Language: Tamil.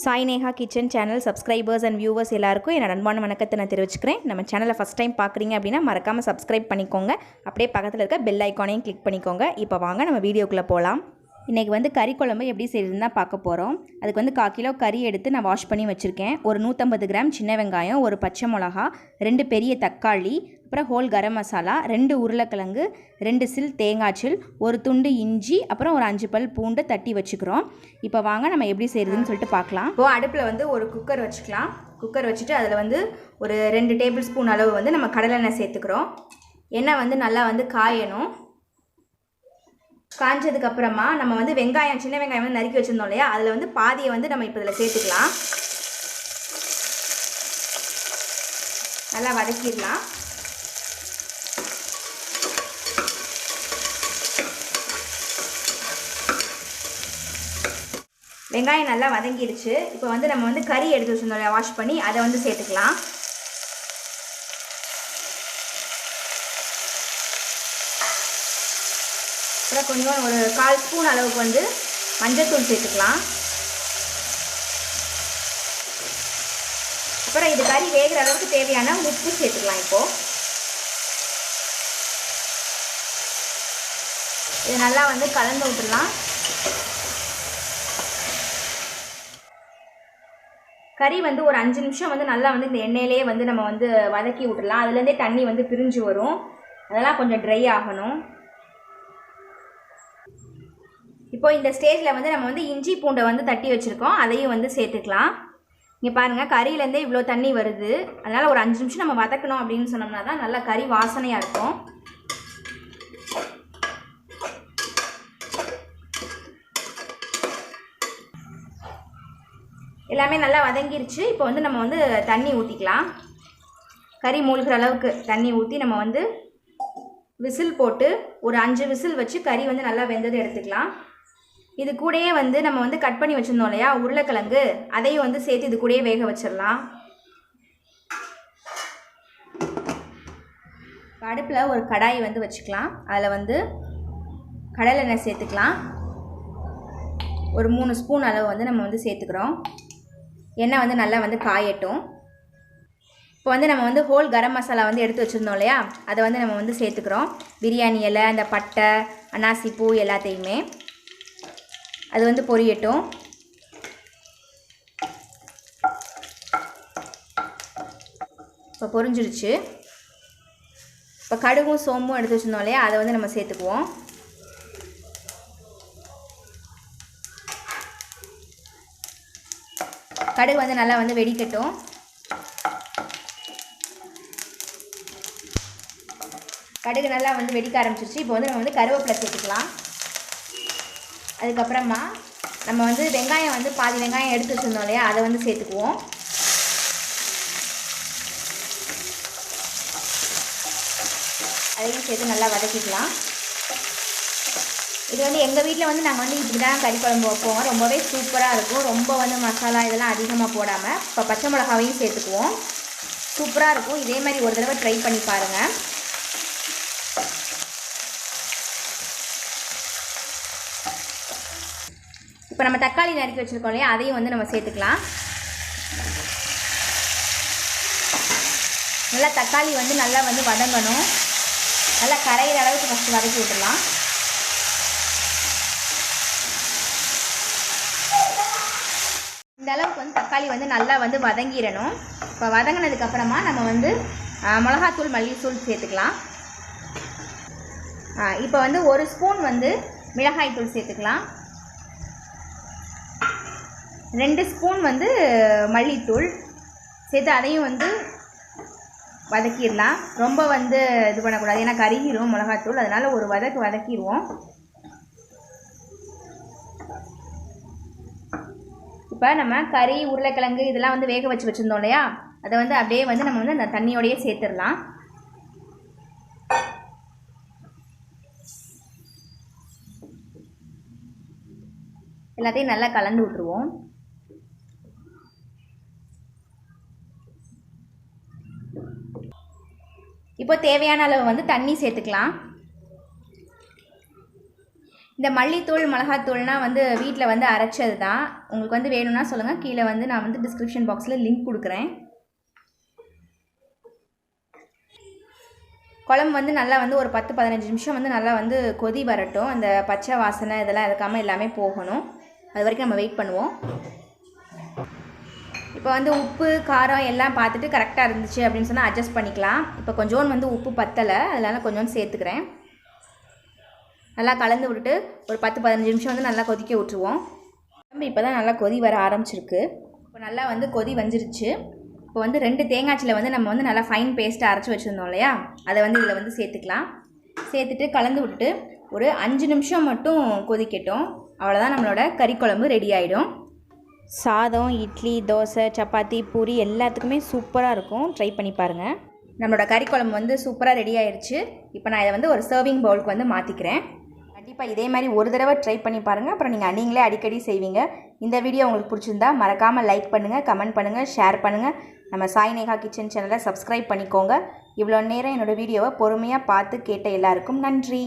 சாய்நேஹா kitchen channel subscribers and viewers எல்லாருக்கும் என்னோட அன்பான வணக்கத்தை நான் தெரிவிச்சுக்கிறேன். நம்ம சேனலை ஃபஸ்ட் டைம் பார்க்குறீங்க அப்படின்னா மறக்காமல் சப்ஸ்கிரைப் பண்ணிக்கோங்க. அப்படியே பக்கத்தில் இருக்க பெல் ஐக்கானையும் கிளிக் பண்ணிக்கோங்க. இப்போ வாங்க நம்ம வீடியோக்குள்ளே போகலாம். இன்றைக்கி கறி குழம்பு எப்படி செய்யறதுன்னு தான் பார்க்க போகிறோம். அதுக்கு 1/4 கிலோ கறி எடுத்து நான் வாஷ் பண்ணி வச்சுருக்கேன். ஒரு 150 கிராம் சின்ன வெங்காயம், ஒரு பச்சை மிளகா, 2 பெரிய தக்காளி, அப்புறம் ஹோல் கரம் மசாலா, 2 உருளைக்கிழங்கு, 2 சில் தேங்காய்ச்சில், ஒரு துண்டு இஞ்சி, அப்புறம் ஒரு 5 பல் பூண்டு தட்டி வச்சுக்கிறோம். இப்போ வாங்க நம்ம எப்படி செய்கிறதுன்னு சொல்லிட்டு பார்க்கலாம். இப்போது அடுப்பில் ஒரு குக்கர் வச்சுக்கலாம். குக்கர் வச்சுட்டு அதில் ஒரு 2 டேபிள் ஸ்பூன் அளவு நம்ம கடலெண்ணெய் சேர்த்துக்கிறோம். எண்ணெய் நல்லா காயணும். காஞ்சதுக்கப்புறமா நம்ம வெங்காயம், சின்ன வெங்காயம் நறுக்கி வச்சுருந்தோம் இல்லையா, அதில் பாதியை நம்ம இப்போ இதில் சேர்த்துக்கலாம். நல்லா வதக்கிடலாம். வெங்காயம் நல்லா வதங்கிடுச்சு. இப்போ நம்ம கறி எடுத்து வச்சுருந்தோம் இல்லையா, வாஷ் பண்ணி அதை சேர்த்துக்கலாம். அப்புறம் கொஞ்சம் ஒரு 1/4 ஸ்பூன் அளவுக்கு மஞ்சள்தூள் சேர்த்துக்கலாம். அப்புறம் இது கறி வேகிற அளவுக்கு தேவையான உப்பு சேர்த்துக்கலாம். இப்போது இது நல்லா கலந்து விட்டுடலாம். கறி ஒரு 5 நிமிஷம் நல்லா இந்த எண்ணெயிலே நம்ம வதக்கி விட்டுடலாம். அதுலேருந்தே தண்ணி பிரிஞ்சு வரும். அதெல்லாம் கொஞ்சம் ட்ரை ஆகணும். இப்போ இந்த ஸ்டேஜில் நம்ம இஞ்சி பூண்டை தட்டி வச்சுருக்கோம், அதையும் சேர்த்துக்கலாம். இங்கே பாருங்கள், கறியிலேருந்தே இவ்வளோ தண்ணி வருது. அதனால் ஒரு 5 நிமிஷம் நம்ம வதக்கணும் அப்படின்னு சொன்னோம்னா தான் நல்லா கறி வாசனையாக இருக்கும். எல்லாமே நல்லா வதங்கிருச்சு. இப்போ நம்ம தண்ணி ஊற்றிக்கலாம். கறி மூழ்கிற அளவுக்கு தண்ணி ஊற்றி நம்ம விசில் போட்டு ஒரு 5 விசில் வச்சு கறி நல்லா வெந்தது எடுத்துக்கலாம். இது கூடயே நம்ம கட் பண்ணி வச்சுருந்தோம் இல்லையா உருளைக்கிழங்கு, அதையும் சேர்த்து இது கூடயே வேக வச்சிடலாம். அடுப்பில் ஒரு கடாய் வச்சுக்கலாம். அதில் கடலெண்ணெய் சேர்த்துக்கலாம். ஒரு 3 ஸ்பூன் அளவு நம்ம சேர்த்துக்கிறோம். எண்ணெய் நல்லா காயட்டும். இப்போ நம்ம ஹோல் கரம் மசாலா எடுத்து வச்சுருந்தோம் இல்லையா, அதை நம்ம சேர்த்துக்கிறோம். பிரியாணி இலை, அந்த பட்டை, அன்னாசி பூ எல்லாத்தையுமே அது பொரியட்டும். இப்போ பொரிஞ்சிருச்சு. இப்போ கடுகும் சோம்பும் எடுத்து வச்சுருந்தோம் இல்லையா, அதை நம்ம சேர்த்துக்குவோம். கடுகு நல்லா வெடிக்கட்டும். கடுகு நல்லா வெடிக்க ஆரம்பிச்சிருச்சு. இப்போ நம்ம கருவேப்பிலை சேர்த்துக்கலாம். அதுக்கப்புறமா நம்ம வெங்காயம் பாதி வெங்காயம் எடுத்து வச்சுருந்தோம் இல்லையா, அதை சேர்த்துக்குவோம். அதையும் சேர்த்து நல்லா வதக்கிக்கலாம். இது எங்கள் வீட்டில் நாங்கள் இப்படி தான் கறி குழம்பு வைப்போம். ரொம்பவே சூப்பராக இருக்கும். ரொம்ப மசாலா இதெல்லாம் அதிகமாக போடாமல். இப்போ பச்சை மிளகாவையும் சேர்த்துக்குவோம். சூப்பராக இருக்கும். இதே மாதிரி ஒரு தடவை ட்ரை பண்ணி பாருங்கள். இப்போ நம்ம தக்காளி நறுக்கி வச்சுருக்கோம் இல்லையா, அதையும் நம்ம சேர்த்துக்கலாம். நல்லா தக்காளி நல்லா வதங்கணும். நல்லா கரையிற அளவுக்கு ஃபஸ்ட்டு வதக்கி விட்டுடலாம். இந்த அளவுக்கு தக்காளி நல்லா வதங்கிடணும். இப்போ வதங்கினதுக்கப்புறமா நம்ம மிளகாத்தூள், மல்லித்தூள் சேர்த்துக்கலாம். இப்போ 1 ஸ்பூன் மிளகாய் தூள் சேர்த்துக்கலாம். 2 ஸ்பூன் மல்லித்தூள் சேர்த்து அதையும் வதக்கிடலாம். ரொம்ப இது பண்ணக்கூடாது, ஏன்னா கருகிரும் மிளகாத்தூள். அதனால் ஒரு வதக்கிடுவோம். இப்போ நம்ம கறி, உருளைக்கிழங்கு இதெல்லாம் வேக வச்சு வச்சுருந்தோம் இல்லையா, அதை அப்படியே நம்ம அந்த தண்ணியோடையே சேர்த்துடலாம். எல்லாத்தையும் நல்லா கலந்து விட்டுருவோம். இப்போ தேவையான அளவு தண்ணி சேர்த்துக்கலாம். இந்த மல்லித்தூள் மிளகாத்தூள்னா வந்து வீட்டில் வந்து அரைச்சது தான். உங்களுக்கு வந்து வேணும்னா சொல்லுங்கள், கீழே வந்து நான் வந்து டிஸ்கிரிப்ஷன் பாக்ஸில் லிங்க் கொடுக்குறேன். குழம்பு வந்து நல்லா வந்து ஒரு 10-15 நிமிஷம் வந்து நல்லா வந்து கொதி வரட்டும். அந்த பச்சை வாசனை இதெல்லாம் இருக்காமல் எல்லாமே போகணும். அது வரைக்கும் நம்ம வெயிட் பண்ணுவோம். இப்போ வந்து உப்பு காரம் எல்லாம் பார்த்துட்டு கரெக்டாக இருந்துச்சு அப்படின்னு சொன்னால் அட்ஜஸ்ட் பண்ணிக்கலாம். இப்போ கொஞ்சோண்டு வந்து உப்பு பத்தலை, அதனால் கொஞ்சோண்டு சேர்த்துக்கிறேன். நல்லா கலந்து விட்டுட்டு ஒரு 10-15 நிமிஷம் வந்து நல்லா கொதிக்க விட்டுருவோம். இப்போ தான் நல்லா கொதி வர ஆரம்பிச்சிருக்கு. இப்போ நல்லா வந்து கொதி வந்துருச்சு. இப்போ வந்து 2 தேங்காய்ச்சில் வந்து நம்ம வந்து நல்லா ஃபைன் பேஸ்ட்டாக அரைச்சி வச்சுருந்தோம் இல்லையா, அதை வந்து இதில் வந்து சேர்த்துக்கலாம். சேர்த்துட்டு கலந்து விட்டுட்டு ஒரு 5 நிமிஷம் மட்டும் கொதிக்கட்டும். அவ்வளோதான், நம்மளோட கறி குழம்பு ரெடி ஆகிடும். சாதம், இட்லி, தோசை, சப்பாத்தி, பூரி எல்லாத்துக்குமே சூப்பராக இருக்கும். ட்ரை பண்ணி பாருங்கள். நம்மளோட கறி குழம்பு வந்து சூப்பராக ரெடி ஆயிடுச்சு. இப்போ நான் இதை வந்து ஒரு சர்விங் பவுலுக்கு வந்து மாற்றிக்கிறேன். கண்டிப்பாக இதே மாதிரி ஒரு தடவை ட்ரை பண்ணி பாருங்கள். அப்புறம் நீங்களே அடிக்கடி செய்வீங்க. இந்த வீடியோ உங்களுக்கு பிடிச்சிருந்தா மறக்காமல் லைக் பண்ணுங்கள், கமெண்ட் பண்ணுங்கள், ஷேர் பண்ணுங்கள். நம்ம சாய் நேஹா கிச்சன் சேனலை சப்ஸ்கிரைப் பண்ணிக்கோங்க. இவ்வளோ நேரம் என்னோடய வீடியோவை பொறுமையாக பார்த்து கேட்ட எல்லாருக்கும் நன்றி.